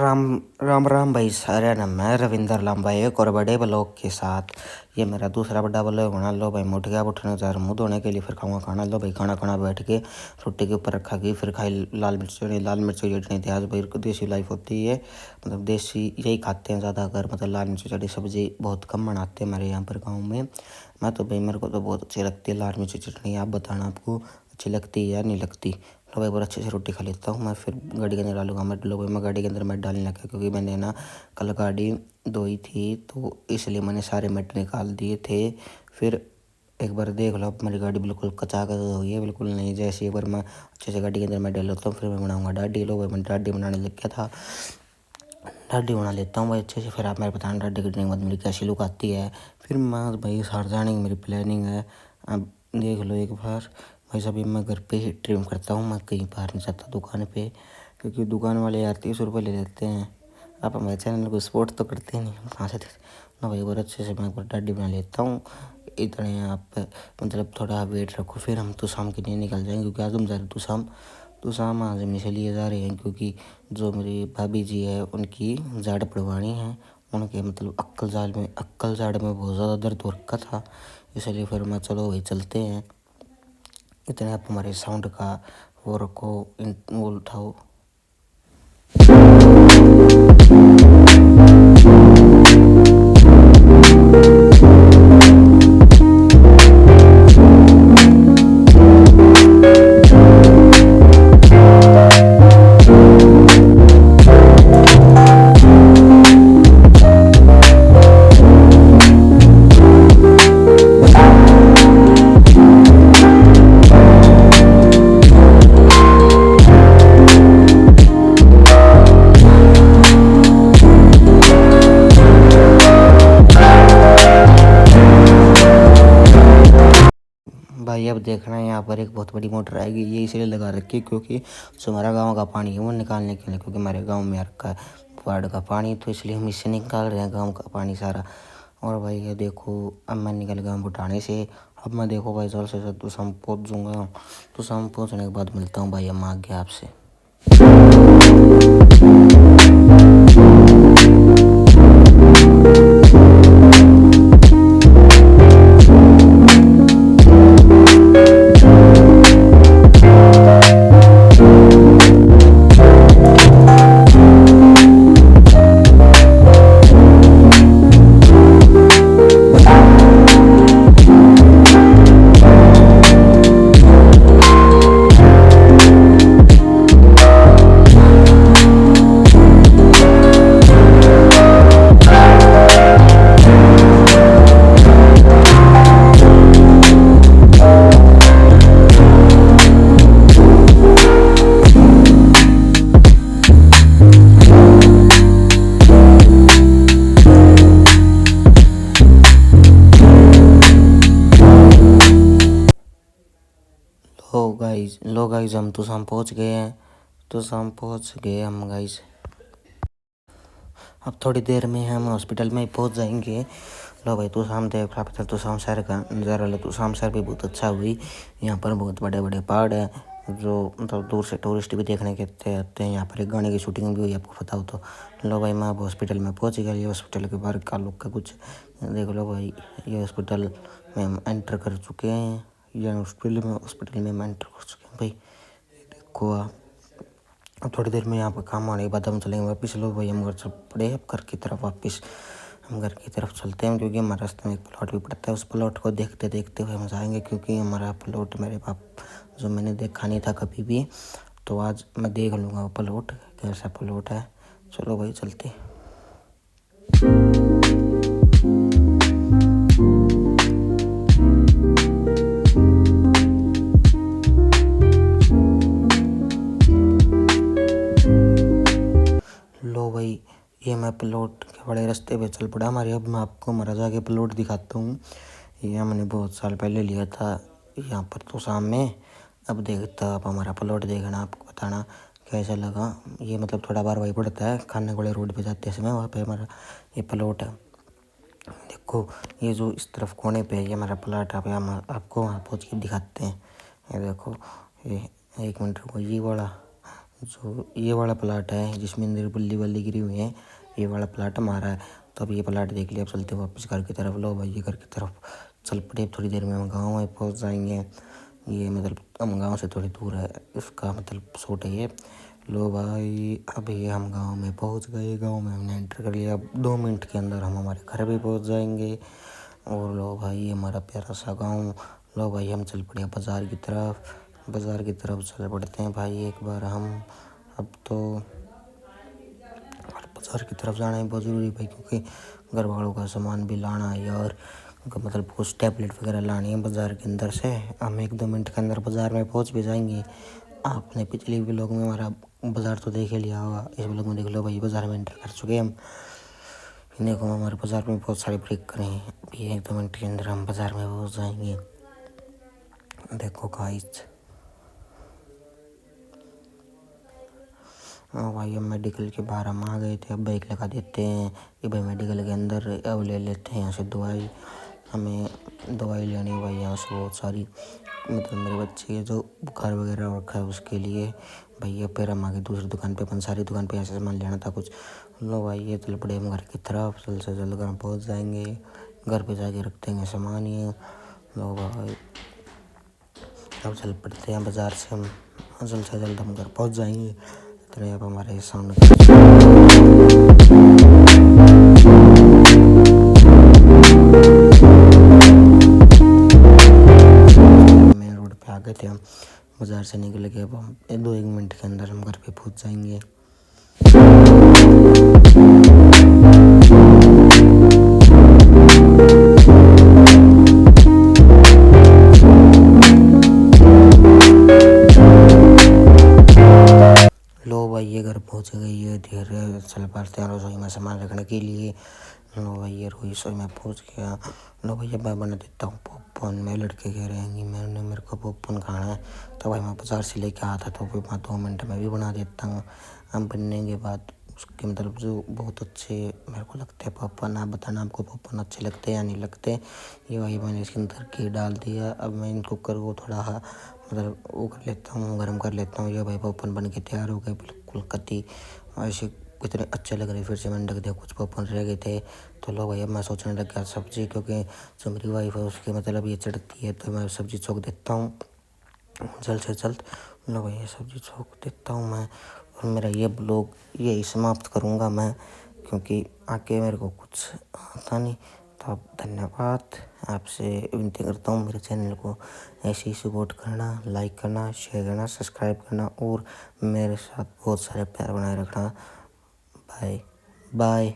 राम राम राम भाई सारे न मैं रविंदर लांबा एक और बड़े ब्लॉग के साथ। ये मेरा दूसरा बड़ा ब्लॉग बना। लो भाई मुठ गया उठने जा रहा मुँह धोने के लिए, फिर खाऊंगा खाना। लो भाई खाना खाना बैठ के रोटी के ऊपर रखा गई, फिर खाई लाल मिर्च चटनी। लाल मिर्च चटनी थी आज भाई, देसी लाइफ होती है, मतलब देसी यही खाते हैं ज़्यादा। अगर मतलब लाल मिर्च चटनी सब्जी बहुत कम बनाते हैं हमारे यहाँ पर गाँव में। मैं तो भाई मेरे को तो बहुत अच्छी लगती है लाल मिर्च चटनी। आप बताना आपको अच्छी लगती है या नहीं लगती। तो भाई बहुत अच्छे से रोटी खा लेता हूँ मैं, फिर गाड़ी के अंदर डालूंगा मैं। लो भाई मैं गाड़ी के अंदर मैट डालने लगा, क्योंकि मैंने ना कल गाड़ी धोई थी तो इसलिए मैंने सारे मैट निकाल दिए थे। फिर एक बार देख लो, अब मेरी गाड़ी बिल्कुल कचाकच हो गई है, बिल्कुल नहीं जैसे। एक बार मैं अच्छे से गाड़ी के अंदर मैं डाल लेता हूँ, फिर मैं बनाऊंगा डाडी। लो भाई मैं डाडी बनाने लग गया था, डाडी बना लेता हूँ भाई अच्छे से। फिर आप मेरे बताना डाडी कटने के बाद मेरी कैसी लुक आती है। फिर मैं भाई शहर जाने की मेरी प्लानिंग है। अब देख लो एक बार भाई, सभी मैं घर पे ही ट्रिम करता हूँ, मैं कहीं बाहर नहीं जाता दुकान पे, क्योंकि दुकान वाले यार 30 रुपये ले लेते हैं। आप हमारे चैनल को सपोर्ट तो करते नहीं, कहाँ से ना भाई। बहुत अच्छे से मैं एक बार डाडी बना लेता हूँ। इतने आप मतलब थोड़ा वेट रखो, फिर हम तो शाम के लिए निकल जाएंगे, क्योंकि आज हम जा रहे तो शाम आज हम इसलिए जा रहे हैं क्योंकि जो मेरी भाभी जी है उनकी जाड़ पड़वानी है। उनके मतलब अक्कल जाड़ में बहुत ज़्यादा दर्द हो रखा था, इसलिए फिर मैं चलो भाई चलते हैं। इतने आप हमारे साउंड का वो रखो, वो उठाओ। भाई अब देखना है, यहाँ पर एक बहुत बड़ी मोटर आएगी, ये इसलिए लगा रखी है क्योंकि जो हमारा गाँव का पानी है वो निकालने के लिए, क्योंकि हमारे गाँव में आ रखा है बाढ़ का पानी, तो इसलिए हम इससे निकाल रहे हैं गाँव का पानी सारा। और भाई ये देखो अब मैं निकल गया हूँ बुटाने से। अब मैं देखो भाई जल्द से जल्द तो शाम पहुँच जाऊँगा, तो शाम पहुँचने के बाद मिलता हूँ भाई, हम आ गया आपसे। लो गाइज हम तो शाम पहुँच गए हैं, तो शाम पहुँच गए हम गाइज। अब थोड़ी देर में हम हॉस्पिटल में ही पहुँच जाएंगे। लो भाई तो शाम देख रहा तो शाम शहर का नज़ारा लो, तो शाम शहर भी बहुत अच्छा हुई। यहाँ पर बहुत बड़े बड़े पहाड़ हैं जो मतलब दूर से टूरिस्ट भी देखने के आते हैं। यहाँ पर एक गाने की शूटिंग भी हुई, आपको बताओ तो। लो भाई मैं अब हॉस्पिटल में पहुँच गया। ये हॉस्पिटल के बाहर का लोग का कुछ देख लो भाई, ये हॉस्पिटल में हम एंटर कर चुके हैं। ये हॉस्पिटल में हम एंटर कर चुके हैं भाई, देखो आप। अब थोड़ी देर में यहाँ पर काम आने के बाद हम चलेंगे वापस। लो भाई हम घर चल पड़े, अब घर की तरफ वापस हम घर की तरफ चलते हैं, क्योंकि हमारे रास्ते में एक प्लॉट भी पड़ता है। उस प्लॉट को देखते देखते हुए हम जाएंगे, क्योंकि हमारा प्लॉट मेरे बाप जो मैंने देखा नहीं था कभी भी, तो आज मैं देख लूँगा वो प्लॉट कैसा प्लॉट है। चलो भाई चलते। लो भाई ये मैं प्लॉट के बड़े रास्ते पे चल पड़ा हमारे। अब मैं आपको हमारा जाके प्लॉट दिखाता हूँ। ये हमने बहुत साल पहले लिया था यहाँ पर तो शाम में। अब देखता आप हमारा प्लॉट देखना, आपको बताना कैसा लगा। ये मतलब थोड़ा बार वही पड़ता है खाने वाले रोड पे जाते समय, वहाँ पे हमारा ये प्लॉट है। देखो ये जो इस तरफ कोने पे है ये हमारा प्लॉट है। हम आपको वहाँ पहुँच के दिखाते हैं। ये देखो ये 1 मिनट रुको, ये वाला जो ये वाला प्लाट है जिसमें निर्बल्ली वाली गिरी हुई है, ये वाला प्लाट हमारा है। तो अब ये प्लाट देख लिया, अब चलते वापस घर की तरफ। लो भाई ये घर की तरफ चल पड़े, थोड़ी देर में हम गाँव में पहुँच जाएंगे। ये मतलब हम गाँव से थोड़ी दूर है, इसका मतलब शॉर्ट है ये। लो भाई अभी हम गांव में पहुंच गए, गांव में हमने एंटर कर लिया। अब 2 मिनट के अंदर हम हमारे घर भी पहुंच जाएंगे। और लो भाई हमारा प्यारा सा गांव। लो भाई हम चल पड़े बाज़ार की तरफ, बाज़ार की तरफ चल पड़ते हैं भाई एक बार हम। अब तो बाज़ार की तरफ जाना ही बहुत ज़रूरी है भाई, क्योंकि घर वालों का सामान भी लाना है यार, मतलब कुछ टैबलेट वगैरह लानी है बाज़ार के अंदर से। हम 1-2 मिनट के अंदर बाज़ार में पहुंच भी जाएंगे। आपने पिछले व्लॉग में हमारा बाज़ार तो देख ही लिया होगा, इस व्लॉग में देख लो भाई बाज़ार में एंटर कर चुके हैं हम। देखो हमारे बाज़ार में बहुत सारे ब्रेक करें हैं, अभी 1-2 मिनट के अंदर हम बाज़ार में पहुंच जाएंगे। देखो गाइस, हाँ भाई अब मेडिकल के बाहर हम आ गए थे। अब बाइक लगा देते हैं कि भाई मेडिकल के अंदर अब ले लेते हैं यहाँ से दवाई। हमें दवाई लेनी है भाई यहाँ से बहुत सारी, मतलब मेरे बच्चे के जो बुखार वगैरह रखा है उसके लिए। भैया फिर हम आगे दूसरी दुकान पे, पंसारी दुकान पे ऐसे सामान लेना था कुछ। लो भाई ये चल पड़े हम घर की तरफ, जल्द से जल्द घर पहुँच जाएंगे। घर पे जाके रख देंगे सामान ये। लो भाई अब चल पड़ते हैं बाज़ार से हम, जल्द से जल्द हम घर पहुँच जाएंगे। इतने अब हमारे सामने मेन रोड पे आ गए थे हम, बाज़ार से निकल के अब हम 2-1 मिनट के अंदर हम घर पे पहुँच जाएंगे। लो भाई ये घर पहुँच गई है, धीरे चल पाते हैं रसोई में सामान रखने के लिए। लो भाई ये रसोई में पहुँच गया। लो भैया मैं बना देता हूँ पॉपकॉर्न। मेरे लड़के कह रहे हैं कि मेरे को पॉपकॉर्न खाना है, तो भाई मैं बाज़ार से लेके आया था, तो फिर मैं 2 मिनट में भी बना देता हूँ। हम बनने के बाद उसके मतलब जो बहुत अच्छे मेरे को लगते हैं पॉपकॉर्न। आप बताना आपको पॉपकॉर्न अच्छे लगते हैं या नहीं लगते। ये भाई मैंने इसके अंदर घी डाल दिया, अब मैं इन कुकर को थोड़ा मतलब वो कर लेता हूँ, गर्म कर लेता हूँ। ये भाई पॉपकॉर्न बन के तैयार हो गए बिल्कुल कति ऐसे, कितने अच्छे लग रहे। फिर से मैंने ढक दिया, कुछ पॉपकॉर्न रह गए थे। तो लो भाई अब मैं सोचने लग गया सब्ज़ी, क्योंकि जो मेरी वाइफ है उसकी मतलब ये चढ़ती है, तो मैं सब्ज़ी छोंक देता हूँ जल्द से जल्द। लो भाई ये सब्ज़ी छोंक देता हूँ मैं, और मेरा ये ब्लॉग यही समाप्त करूँगा मैं, क्योंकि आगे मेरे को कुछ आता नहीं। तो अब धन्यवाद, आपसे विनती करता हूँ मेरे चैनल को ऐसे ही सपोर्ट करना, लाइक करना, शेयर करना, सब्सक्राइब करना, और मेरे साथ बहुत सारे प्यार बनाए रखना। Bye bye.